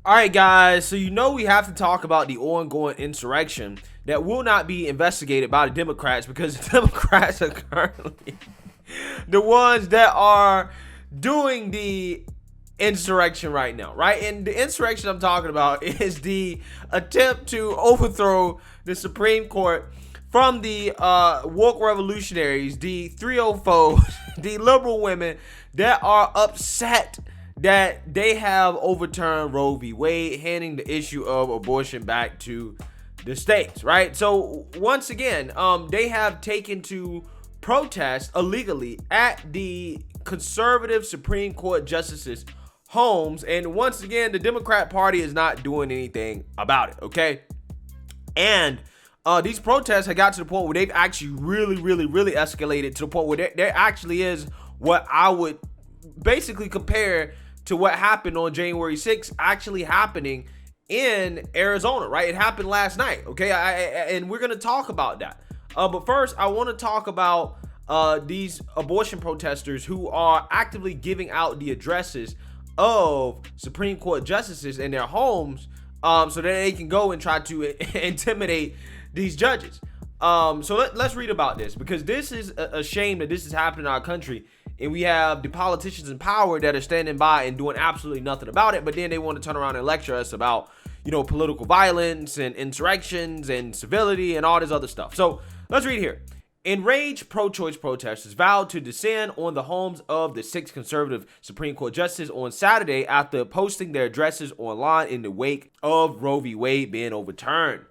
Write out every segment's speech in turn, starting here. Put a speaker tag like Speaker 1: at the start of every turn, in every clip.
Speaker 1: All right, guys, so we have to talk about the ongoing insurrection that will not be investigated by the Democrats because the Democrats are currently the ones that are doing the insurrection right now, right? And the insurrection I'm talking about is the attempt to overthrow the Supreme Court from the woke revolutionaries, the 304s, the liberal women that are upset that they have overturned Roe v. Wade, handing the issue of abortion back to the states, right? So once again, they have taken to protest illegally at the conservative Supreme Court justices' homes, and once again, the Democrat Party is not doing anything about it, okay? And these protests have got to the point where they've actually really escalated to the point where there actually is what I would basically compare to what happened on January 6th actually happening in Arizona, right? It happened last night, okay? And we're going to talk about that. But first, I want to talk about these abortion protesters who are actively giving out the addresses of Supreme Court justices in their homes so that they can go and try to intimidate these judges. So let's read about this, because this is a shame that this is happening in our country. And we have the politicians in power that are standing by and doing absolutely nothing about it. But then they want to turn around and lecture us about, political violence and insurrections and civility and all this other stuff. So let's read here. Enraged pro-choice protesters vowed to descend on the homes of the 6 conservative Supreme Court justices on Saturday after posting their addresses online in the wake of Roe v. Wade being overturned.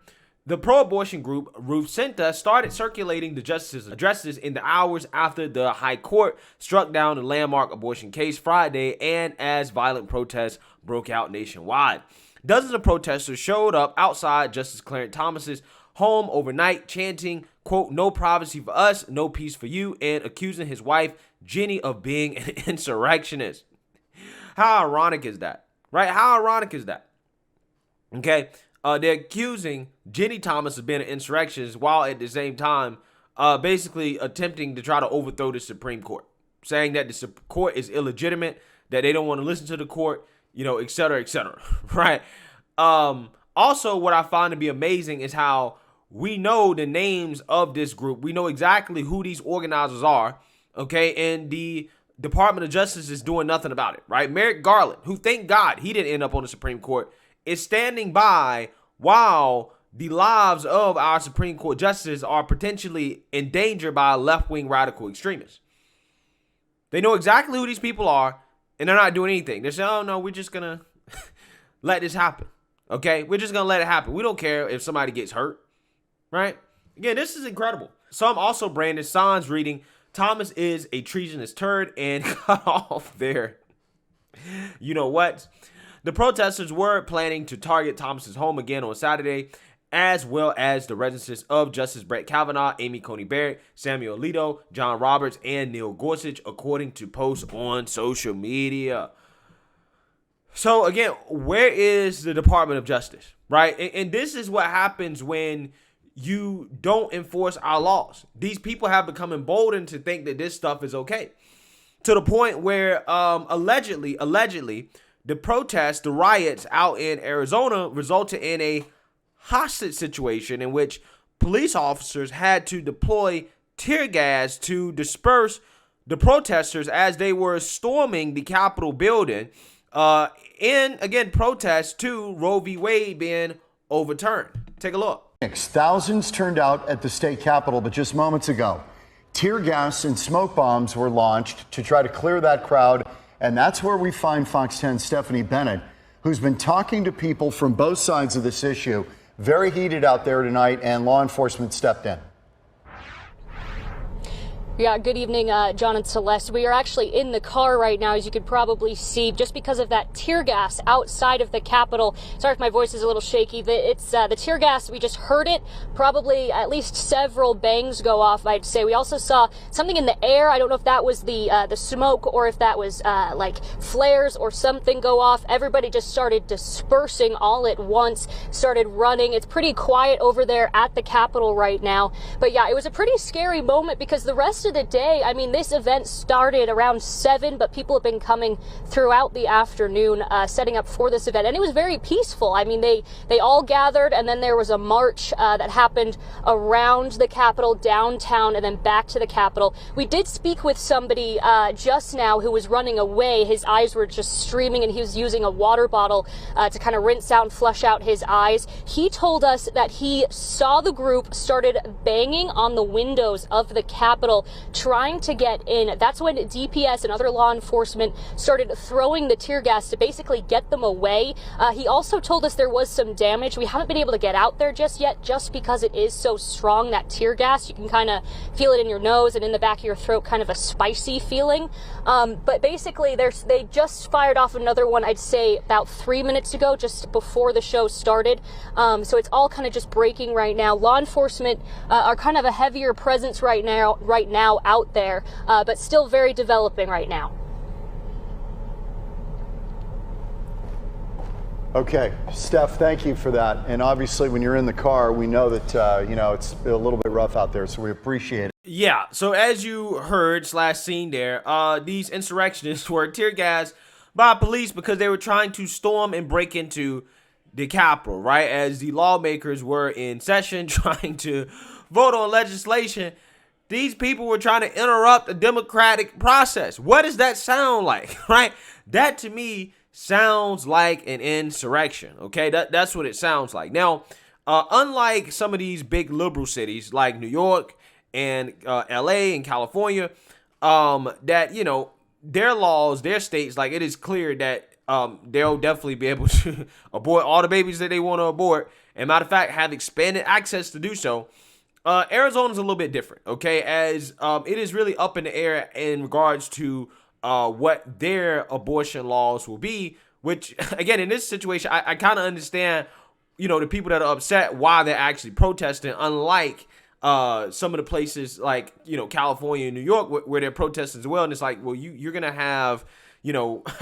Speaker 1: The pro-abortion group Ruth Senta started circulating the justices' addresses in the hours after the High Court struck down the landmark abortion case Friday, and as violent protests broke out nationwide. Dozens of protesters showed up outside Justice Clarence Thomas's home overnight, chanting, quote, "No privacy for us, no peace for you," and accusing his wife, Jenny, of being an insurrectionist. How ironic is that, right? How ironic is that? Okay. They're accusing Jenny Thomas of being an insurrectionist while at the same time basically attempting to try to overthrow the Supreme Court, saying that the court is illegitimate, that they don't want to listen to the court, et cetera, right? Also, what I find to be amazing is how we know the names of this group. We know exactly who these organizers are, okay? And the Department of Justice is doing nothing about it, right? Merrick Garland, who, thank God he didn't end up on the Supreme Court, is standing by while the lives of our Supreme Court justices are potentially endangered by left-wing radical extremists. They know exactly who these people are, and they're not doing anything. They're saying, oh, no, we're just going to let this happen, okay? We're just going to let it happen. We don't care if somebody gets hurt, right? Again, this is incredible. Some also branded signs reading, "Thomas is a treasonous turd," and cut off their, what? The protesters were planning to target Thomas's home again on Saturday, as well as the residences of Justice Brett Kavanaugh, Amy Coney Barrett, Samuel Alito, John Roberts, and Neil Gorsuch, according to posts on social media. So again, where is the Department of Justice, right? And this is what happens when you don't enforce our laws. These people have become emboldened to think that this stuff is okay, to the point where allegedly, the protests, the riots out in Arizona resulted in a hostage situation in which police officers had to deploy tear gas to disperse the protesters as they were storming the Capitol building in, again, protest to Roe v. Wade being overturned. Take a look.
Speaker 2: Thousands turned out at the state capitol, but just moments ago, tear gas and smoke bombs were launched to try to clear that crowd. And that's where we find Fox 10's Stephanie Bennett, who's been talking to people from both sides of this issue. Very heated out there tonight, and law enforcement stepped in.
Speaker 3: Yeah, good evening, John and Celeste. We are actually in the car right now, as you could probably see, just because of that tear gas outside of the Capitol. Sorry if my voice is a little shaky. It's the tear gas. We just heard it. Probably at least several bangs go off, I'd say. We also saw something in the air. I don't know if that was the smoke or if that was like flares or something go off. Everybody just started dispersing all at once, started running. It's pretty quiet over there at the Capitol right now. But yeah, it was a pretty scary moment because the rest most of the day, I mean, this event started around 7, but people have been coming throughout the afternoon, setting up for this event. And it was very peaceful. I mean, they all gathered, and then there was a march that happened around the Capitol, downtown, and then back to the Capitol. We did speak with somebody just now who was running away. His eyes were just streaming, and he was using a water bottle to kind of rinse out and flush out his eyes. He told us that he saw the group started banging on the windows of the Capitol, trying to get in. That's when DPS and other law enforcement started throwing the tear gas to basically get them away. He also told us there was some damage. We haven't been able to get out there just yet, just because it is so strong, that tear gas. You can kind of feel it in your nose and in the back of your throat, kind of a spicy feeling. But basically, they just fired off another one, I'd say about 3 minutes ago, just before the show started. So it's all kind of just breaking right now. Law enforcement are kind of a heavier presence right now out there, but still very developing right now.
Speaker 2: Okay, Steph, thank you for that. And obviously, when you're in the car, we know that it's a little bit rough out there, so we appreciate it.
Speaker 1: Yeah, so as you heard / seen there, these insurrectionists were tear gassed by police because they were trying to storm and break into the Capitol, right? As the lawmakers were in session trying to vote on legislation, these people were trying to interrupt the democratic process. What does that sound like, right? That to me sounds like an insurrection, okay? That's what it sounds like. Now, unlike some of these big liberal cities like New York and LA and California, that, their laws, their states, like, it is clear that they'll definitely be able to abort all the babies that they want to abort. And matter of fact, have expanded access to do so. Arizona's a little bit different, okay? As it is really up in the air in regards to what their abortion laws will be, which, again, in this situation, I kind of understand, the people that are upset, why they're actually protesting, unlike some of the places like, California and New York where they're protesting as well. And it's like, well, you're going to have,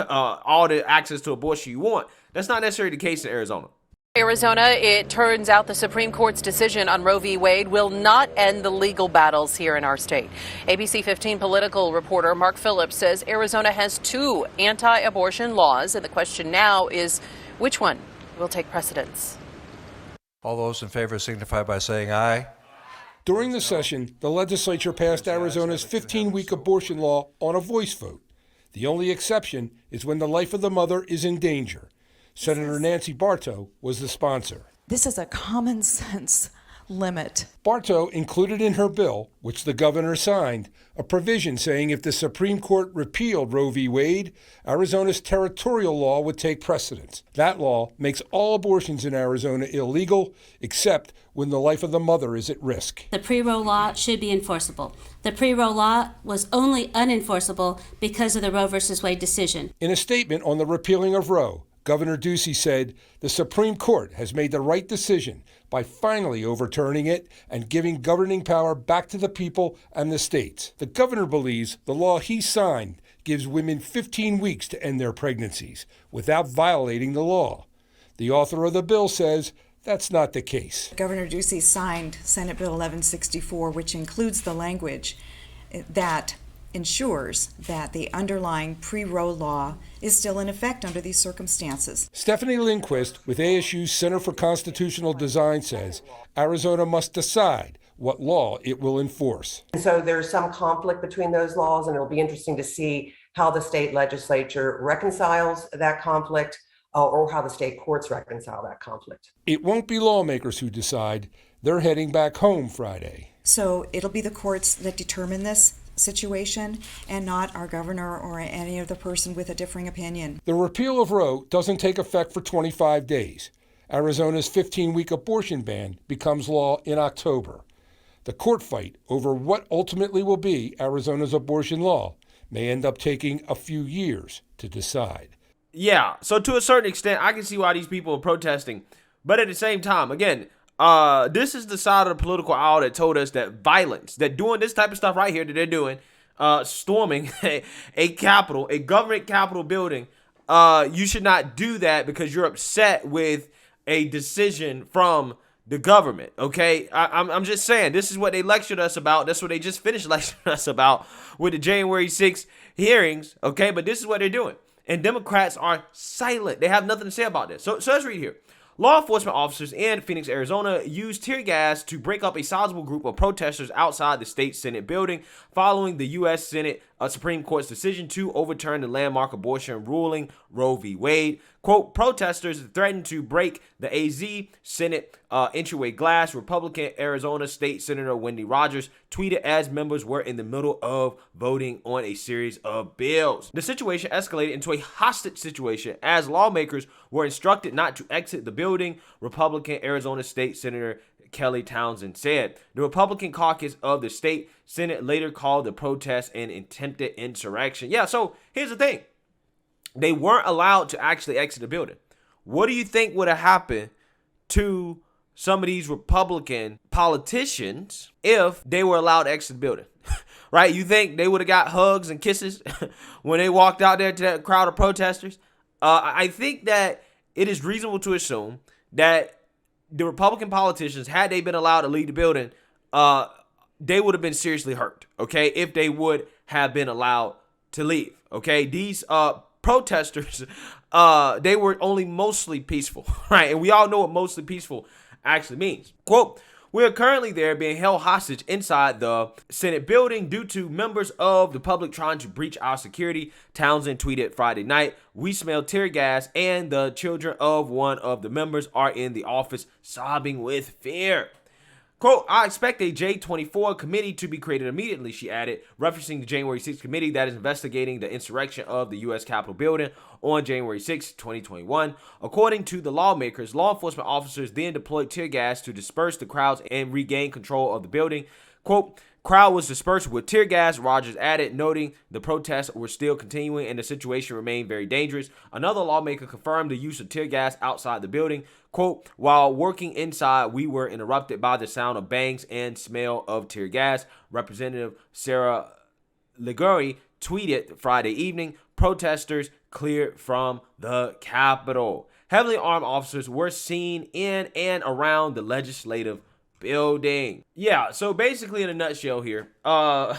Speaker 1: all the access to abortion you want. That's not necessarily the case in Arizona.
Speaker 4: Arizona, it turns out the Supreme Court's decision on Roe v. Wade will not end the legal battles here in our state. ABC 15 political reporter Mark Phillips says Arizona has 2 anti-abortion laws, and the question now is which one will take precedence.
Speaker 5: All those in favor signify by saying aye.
Speaker 6: During the session, the legislature passed Arizona's 15-week abortion law on a voice vote. The only exception is when the life of the mother is in danger. Senator Nancy Bartow was the sponsor.
Speaker 7: This is a common sense limit.
Speaker 6: Bartow included in her bill, which the governor signed, a provision saying if the Supreme Court repealed Roe v. Wade, Arizona's territorial law would take precedence. That law makes all abortions in Arizona illegal, except when the life of the mother is at risk.
Speaker 8: The pre-Roe law should be enforceable. The pre-Roe law was only unenforceable because of the Roe v. Wade decision.
Speaker 6: In a statement on the repealing of Roe, Governor Ducey said the Supreme Court has made the right decision by finally overturning it and giving governing power back to the people and the states. The governor believes the law he signed gives women 15 weeks to end their pregnancies without violating the law. The author of the bill says that's not the case.
Speaker 7: Governor Ducey signed Senate Bill 1164, which includes the language that ensures that the underlying pre-Roe law is still in effect under these circumstances.
Speaker 6: Stephanie Lindquist with ASU's Center for Constitutional Design says Arizona must decide what law it will enforce.
Speaker 9: And so there's some conflict between those laws, and it'll be interesting to see how the state legislature reconciles that conflict or how the state courts reconcile that conflict.
Speaker 6: It won't be lawmakers who decide. They're heading back home Friday.
Speaker 7: So it'll be the courts that determine this situation and not our governor or any other person with a differing opinion.
Speaker 6: The repeal of Roe doesn't take effect for 25 days. Arizona's 15-week abortion ban becomes law in October. The court fight over what ultimately will be Arizona's abortion law may end up taking a few years to decide.
Speaker 1: Yeah, so to a certain extent, I can see why these people are protesting. But at the same time, again, this is the side of the political aisle that told us that violence, that doing this type of stuff right here that they're doing, storming a capitol, a government capitol building, you should not do that because you're upset with a decision from the government, okay? I'm just saying, this is what they lectured us about. That's what they just finished lecturing us about with the January 6th hearings, okay? But this is what they're doing. And Democrats are silent. They have nothing to say about this. So let's read here. Law enforcement officers in Phoenix, Arizona used tear gas to break up a sizable group of protesters outside the state Senate building following the U.S. Senate Supreme Court's decision to overturn the landmark abortion ruling Roe v. Wade. Quote, protesters threatened to break the AZ Senate entryway glass. Republican Arizona State Senator Wendy tweeted as members were in the middle of voting on a series of bills. The situation escalated into a hostage situation as lawmakers were instructed not to exit the building, Republican Arizona State Senator Kelly Townsend said. The Republican caucus of the state Senate later called the protest an attempted insurrection. Yeah, so here's the thing. They weren't allowed to actually exit the building. What do you think would have happened to some of these Republican politicians if they were allowed to exit the building? Right? You think they would have got hugs and kisses when they walked out there to that crowd of protesters? I think that it is reasonable to assume that the Republican politicians, had they been allowed to leave the building, they would have been seriously hurt, okay, if they would have been allowed to leave, okay? These protesters, they were only mostly peaceful, right? And we all know what mostly peaceful actually means. Quote, we are currently there being held hostage inside the Senate building due to members of the public trying to breach our security, Townsend tweeted Friday night. We smell tear gas and the children of one of the members are in the office sobbing with fear. Quote, I expect a J24 committee to be created immediately, she added, referencing the January 6th committee that is investigating the insurrection of the U.S. Capitol building on January 6, 2021. According to the lawmakers, law enforcement officers then deployed tear gas to disperse the crowds and regain control of the building. Quote, crowd was dispersed with tear gas, Rogers added, noting the protests were still continuing and the situation remained very dangerous. Another lawmaker confirmed the use of tear gas outside the building. Quote, while working inside, we were interrupted by the sound of bangs and smell of tear gas. Representative Sarah Liguri tweeted Friday evening, protesters cleared from the Capitol. Heavily armed officers were seen in and around the legislative building. Yeah, so basically in a nutshell here, the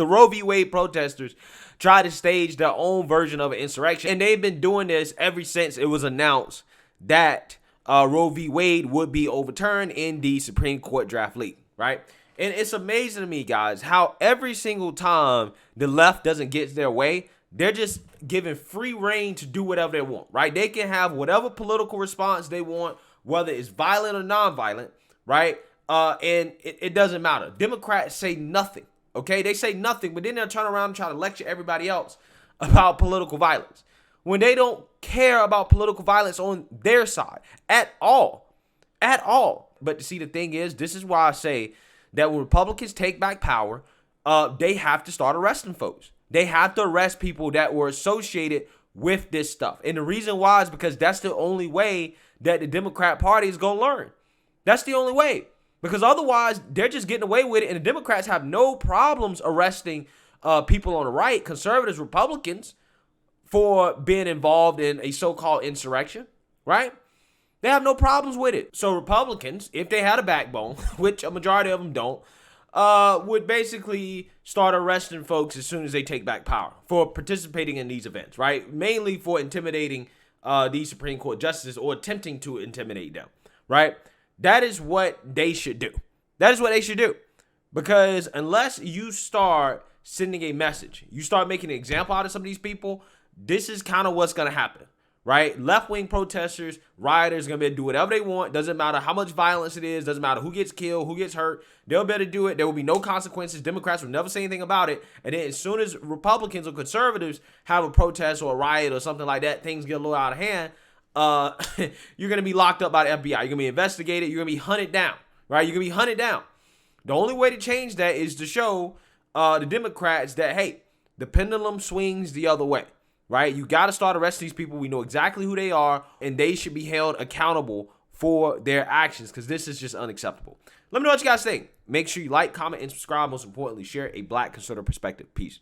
Speaker 1: Roe v. Wade protesters tried to stage their own version of an insurrection, and they've been doing this ever since it was announced that Roe v. Wade would be overturned in the Supreme Court draft league, right? And it's amazing to me, guys, how every single time the left doesn't get their way, they're just given free reign to do whatever they want, right? They can have whatever political response they want, whether it's violent or non-violent, right? And it doesn't matter. Democrats say nothing, okay? They say nothing, but then they'll turn around and try to lecture everybody else about political violence when they don't care about political violence on their side at all. But see, the thing is, this is why I say that when Republicans take back power, they have to start arresting folks. They have to arrest people that were associated with this stuff. And the reason why is because that's the only way that the Democrat Party is going to learn. That's the only way. Because otherwise, they're just getting away with it. And the Democrats have no problems arresting people on the right, conservatives, Republicans, for being involved in a so-called insurrection, right? They have no problems with it. So Republicans, if they had a backbone, which a majority of them don't, would basically start arresting folks as soon as they take back power for participating in these events, right? Mainly for intimidating these Supreme Court justices or attempting to intimidate them, right? That is what they should do. That is what they should do. Because unless you start sending a message, you start making an example out of some of these people, this is kind of what's going to happen, right? Left-wing protesters, rioters are going to be able to do whatever they want. Doesn't matter how much violence it is. Doesn't matter who gets killed, who gets hurt. They'll be able to do it. There will be no consequences. Democrats will never say anything about it. And then as soon as Republicans or conservatives have a protest or a riot or something like that, things get a little out of hand, you're going to be locked up by the FBI. You're going to be investigated. You're going to be hunted down, right? You're going to be hunted down. The only way to change that is to show the Democrats that, hey, the pendulum swings the other way. Right? You got to start arresting these people. We know exactly who they are, and they should be held accountable for their actions because this is just unacceptable. Let me know what you guys think. Make sure you like, comment, and subscribe. Most importantly, share a Black conservative perspective. Peace.